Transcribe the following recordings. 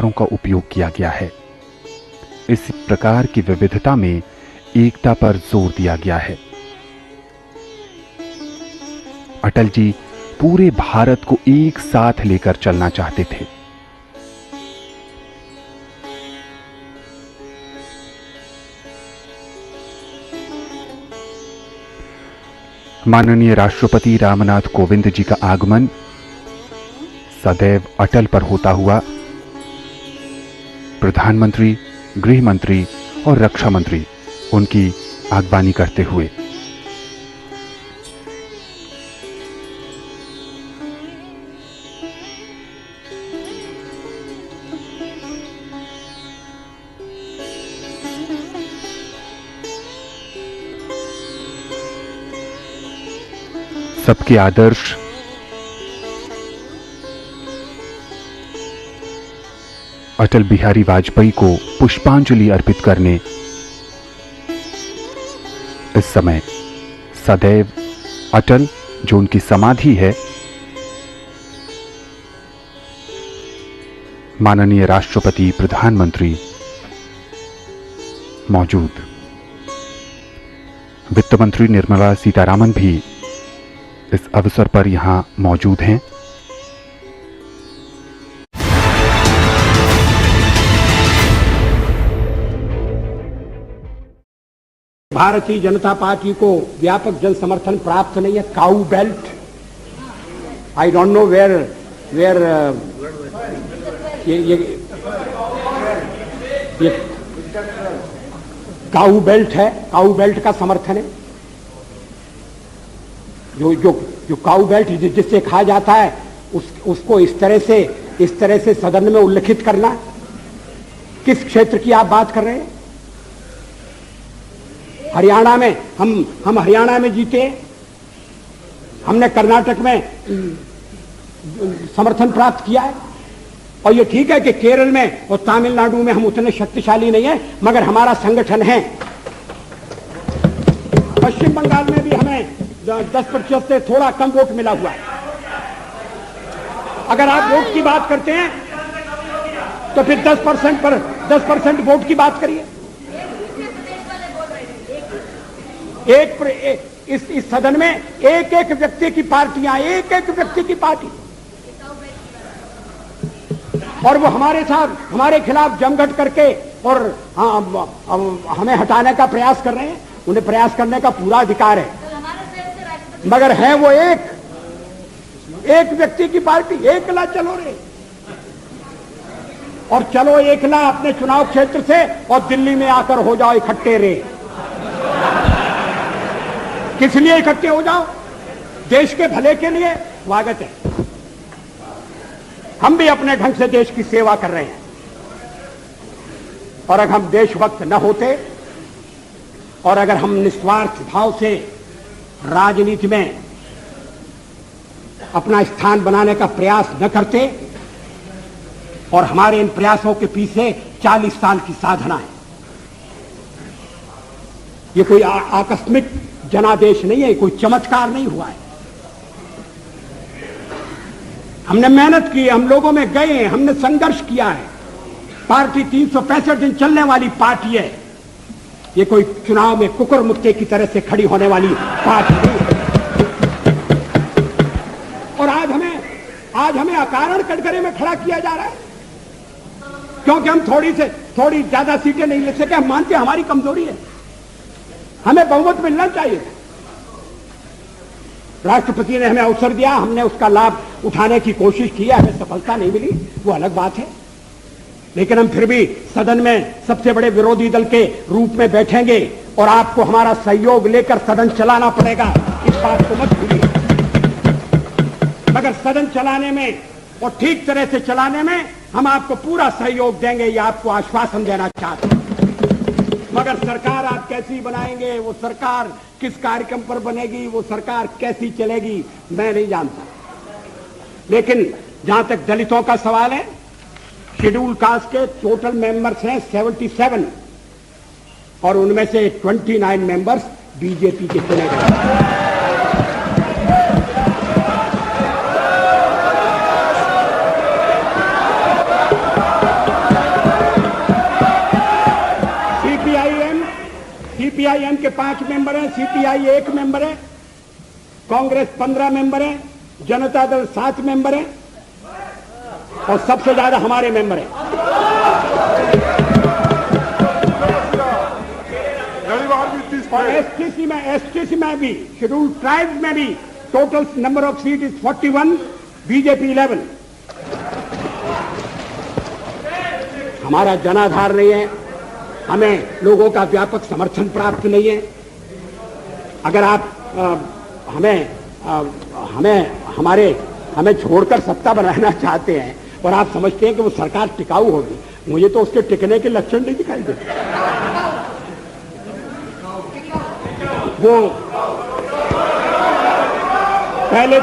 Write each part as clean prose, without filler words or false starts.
विचारों का उपयोग किया गया है। इस प्रकार की विविधता में एकता पर जोर दिया गया है। अटल जी पूरे भारत को एक साथ लेकर चलना चाहते थे। माननीय राष्ट्रपति रामनाथ कोविंद जी का आगमन सदैव अटल पर होता हुआ प्रधानमंत्री, गृह मंत्री और रक्षा मंत्री उनकी आगवानी करते हुए सबके आदर्श अटल बिहारी वाजपेयी को पुष्पांजलि अर्पित करने इस समय सदैव अटल, जो उनकी समाधि है, माननीय राष्ट्रपति, प्रधानमंत्री मौजूद। वित्त मंत्री निर्मला सीतारामन भी इस अवसर पर यहां मौजूद हैं। भारतीय जनता पार्टी को व्यापक जन समर्थन प्राप्त नहीं है। Cow belt, I don't know where ये काऊ बेल्ट है, काऊ बेल्ट का समर्थन है। जो काऊ बेल्ट जिससे कहा जाता है उसको इस तरह से सदन में उल्लेखित करना। किस क्षेत्र की आप बात कर रहे हैं? हरियाणा में हम हरियाणा में जीते, हमने कर्नाटक में समर्थन प्राप्त किया है। और ये ठीक है कि केरल में और तमिलनाडु में हम उतने शक्तिशाली नहीं है, मगर हमारा संगठन है। पश्चिम बंगाल में भी हमें 10% से थोड़ा कम वोट मिला हुआ है। अगर आप वोट की बात करते हैं तो फिर 10% वोट की बात करिए। इस सदन में एक व्यक्ति की पार्टियां, एक व्यक्ति की पार्टी, और वो हमारे साथ, हमारे खिलाफ जमघट करके और हमें हटाने का प्रयास कर रहे हैं। उन्हें प्रयास करने का पूरा अधिकार है, मगर है वो एक व्यक्ति की पार्टी। एकला चलो रे, और चलो एकला अपने चुनाव क्षेत्र से, और दिल्ली में आकर हो जाओ इकट्ठे रे। किस लिए इकट्ठे हो जाओ? देश के भले के लिए। स्वागत है, हम भी अपने ढंग से देश की सेवा कर रहे हैं। और अगर हम देशभक्त न होते और अगर हम निस्वार्थ भाव से राजनीति में अपना स्थान बनाने का प्रयास न करते, और हमारे इन प्रयासों के पीछे 40 साल की साधना है। ये कोई आकस्मिक जनादेश नहीं है, कोई चमत्कार नहीं हुआ है। हमने मेहनत की, हम लोगों में गए, हमने संघर्ष किया है। पार्टी 365 दिन चलने वाली पार्टी है। ये कोई चुनाव में कुकुर मुक्के की तरह से खड़ी होने वाली पार्टी नहीं है। और आज हमें अकारण कटघरे में खड़ा किया जा रहा है, क्योंकि हम थोड़ी ज्यादा सीटें नहीं ले सके। हम मानते हैं हमारी कमजोरी है, हमें बहुमत मिलना चाहिए। राष्ट्रपति ने हमें अवसर दिया, हमने उसका लाभ उठाने की कोशिश की है। हमें सफलता नहीं मिली, वो अलग बात है, लेकिन हम फिर भी सदन में सबसे बड़े विरोधी दल के रूप में बैठेंगे और आपको हमारा सहयोग लेकर सदन चलाना पड़ेगा। इस बात को मत भूलिए। मगर सदन चलाने में और ठीक तरह से चलाने में हम आपको पूरा सहयोग देंगे, ये आपको आश्वासन देना चाहते हैं। मगर सरकार आप कैसी बनाएंगे, वो सरकार किस कार्यक्रम पर बनेगी, वो सरकार कैसी चलेगी, मैं नहीं जानता। लेकिन जहां तक दलितों का सवाल है, शेड्यूल कास्ट के टोटल मेंबर्स हैं 77, और उनमें से 29 मेंबर्स बीजेपी के चुने गए। सीपीआईएम के 5 मेंबर हैं, सीपीआई 1 मेंबर है, कांग्रेस 15 मेंबर है, जनता दल 7 मेंबर है और सबसे ज्यादा हमारे मेंबर हैं। और एसटीसी में भी, शेड्यूल्ड ट्राइब्स में भी total number of seat is 41, BJP 11। हमारा जनाधार नहीं है, हमें लोगों का व्यापक समर्थन प्राप्त नहीं है। अगर आप हमें छोड़कर सत्ता बनाना चाहते हैं और आप समझते हैं कि वो सरकार टिकाऊ होगी, मुझे तो उसके टिकने के लक्षण नहीं दिखाई देते। वो पहले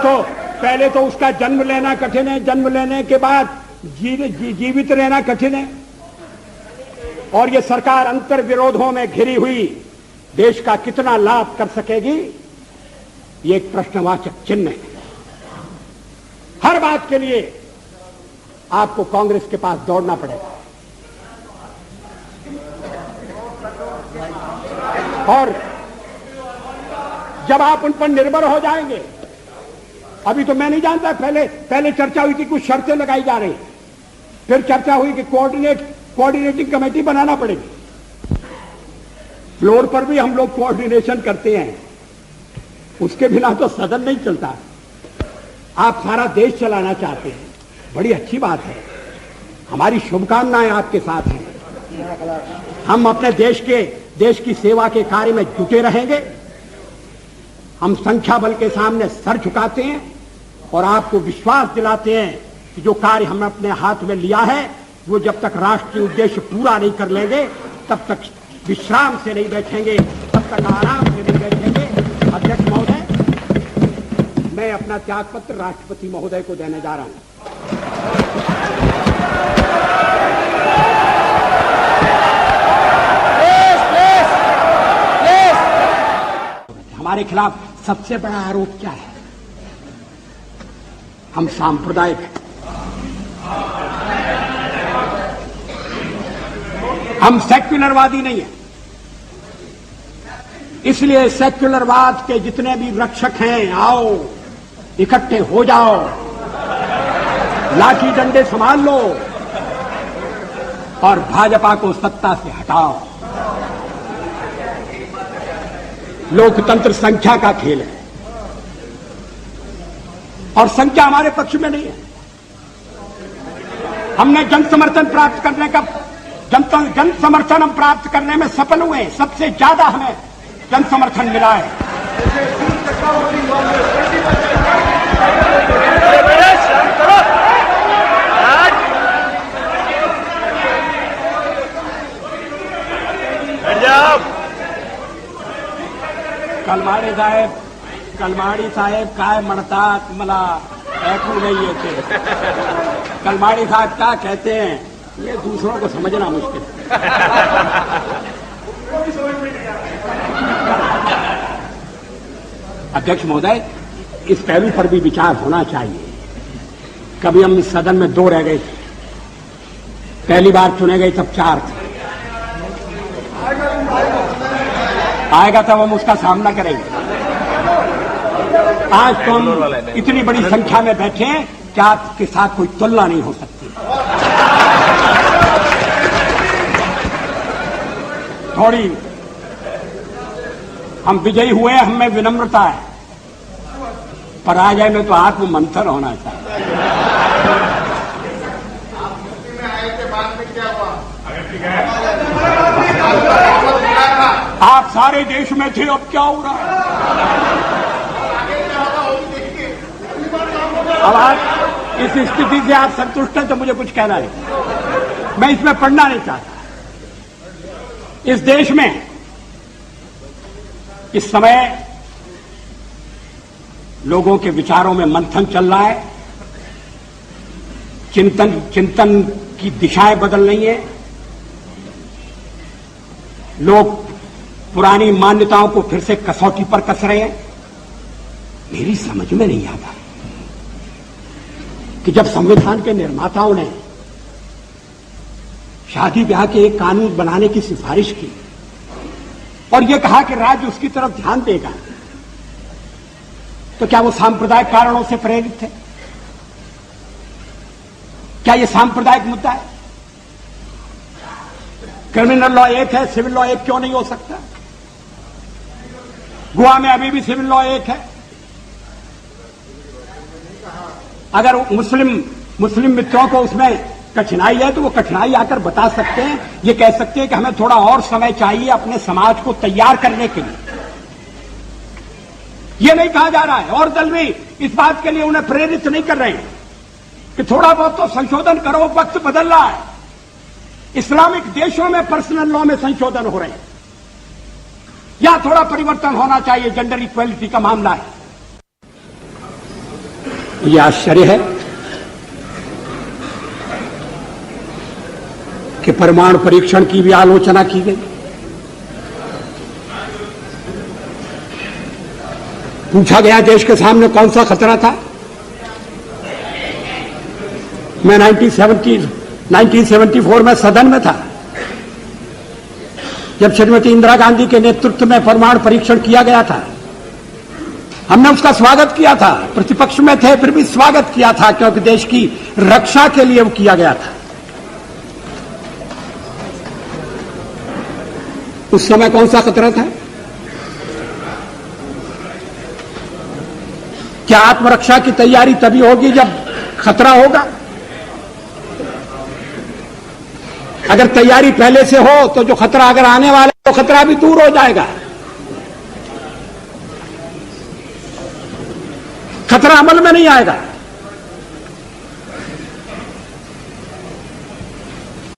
तो उसका जन्म लेना कठिन है, जन्म लेने के बाद जीवित रहना कठिन है, और ये सरकार अंतर विरोधों में घिरी हुई देश का कितना लाभ कर सकेगी, ये एक प्रश्नवाचक चिन्ह है। हर बात के लिए आपको कांग्रेस के पास दौड़ना पड़ेगा, और जब आप उन पर निर्भर हो जाएंगे, अभी तो मैं नहीं जानता, पहले चर्चा हुई थी, कुछ शर्तें लगाई जा रही, फिर चर्चा हुई कि कोऑर्डिनेटिंग कमेटी बनाना पड़ेगी। फ्लोर पर भी हम लोग कोऑर्डिनेशन करते हैं, उसके बिना तो सदन नहीं चलता। आप सारा देश चलाना चाहते हैं, बड़ी अच्छी बात है, हमारी शुभकामनाएं आपके साथ हैं। हम अपने देश की सेवा के कार्य में जुटे रहेंगे। हम संख्या बल के सामने सर झुकाते हैं और आपको विश्वास दिलाते हैं कि जो कार्य हमने अपने हाथ में लिया है, वो जब तक राष्ट्रीय उद्देश्य पूरा नहीं कर लेंगे, तब तक विश्राम से नहीं बैठेंगे, तब तक आराम से नहीं बैठेंगे। अध्यक्ष महोदय, मैं अपना त्यागपत्र राष्ट्रपति महोदय को देने जा रहा हूं। हमारे खिलाफ सबसे बड़ा आरोप क्या है? हम सांप्रदायिक हैं, हम सेक्युलरवादी नहीं हैं। इसलिए सेक्युलरवाद के जितने भी रक्षक हैं, आओ इकट्ठे हो जाओ, लाठी डंडे संभाल लो और भाजपा को सत्ता से हटाओ। लोकतंत्र संख्या का खेल है और संख्या हमारे पक्ष में नहीं है। हमने जन समर्थन प्राप्त करने का जन समर्थन हम प्राप्त करने में सफल हुए। सबसे ज्यादा हमें जन समर्थन मिला है। कलमाड़ी साहेब काय म्हणतात मला ऐकू नहीं येते। कलमाड़ी साहब क्या कहते हैं, ये दूसरों को समझना मुश्किल है। अध्यक्ष महोदय, इस पहलू पर भी विचार होना चाहिए। कभी हम इस सदन में 2 रह गए थे, पहली बार चुने गए तब 4 थे। आएगा तब हम उसका सामना करेंगे। आज तो हम इतनी बड़ी संख्या में बैठे हैं कि आपके साथ कोई तुलना नहीं हो सकती। थोड़ी हम विजयी हुए, हमें विनम्रता है, पराजय में तो आत्म मंथन होना चाहिए। आप सारे देश में थे, अब क्या हो रहा है? अब आप इस स्थिति से आप संतुष्ट हैं तो मुझे कुछ कहना नहीं, मैं इसमें पढ़ना नहीं चाहता। इस देश में इस समय लोगों के विचारों में मंथन चल रहा है, चिंतन की दिशाएं बदल रही हैं। लोग पुरानी मान्यताओं को फिर से कसौटी पर कस रहे हैं। मेरी समझ में नहीं आता कि जब संविधान के निर्माताओं ने शादी ब्याह के एक कानून बनाने की सिफारिश की और यह कहा कि राज्य उसकी तरफ ध्यान देगा, तो क्या वो सांप्रदायिक कारणों से प्रेरित थे? क्या यह सांप्रदायिक मुद्दा है? क्रिमिनल लॉ एक है, सिविल लॉ एक क्यों नहीं हो सकता? गोवा में अभी भी सिविल लॉ एक है। अगर मुस्लिम मित्रों को उसमें कठिनाई है तो वो कठिनाई आकर बता सकते हैं, ये कह सकते हैं कि हमें थोड़ा और समय चाहिए अपने समाज को तैयार करने के लिए। ये नहीं कहा जा रहा है, और दल भी इस बात के लिए उन्हें प्रेरित नहीं कर रहे हैं कि थोड़ा बहुत तो संशोधन करो, वक्त बदल रहा है। इस्लामिक देशों में पर्सनल लॉ में संशोधन हो रहे हैं, यहां थोड़ा परिवर्तन होना चाहिए, जेंडर इक्वलिटी का मामला है। यह आश्चर्य है कि परमाणु परीक्षण की भी आलोचना की गई। पूछा गया देश के सामने कौन सा खतरा था। मैं 1974 में सदन में था, जब श्रीमती इंदिरा गांधी के नेतृत्व में परमाणु परीक्षण किया गया था। हमने उसका स्वागत किया था, प्रतिपक्ष में थे फिर भी स्वागत किया था, क्योंकि देश की रक्षा के लिए वो किया गया था। उस समय कौन सा खतरा था? क्या आत्मरक्षा की तैयारी तभी होगी जब खतरा होगा? अगर तैयारी पहले से हो तो जो खतरा अगर आने वाला है तो खतरा भी दूर हो जाएगा। खतरा अमल में नहीं आएगा।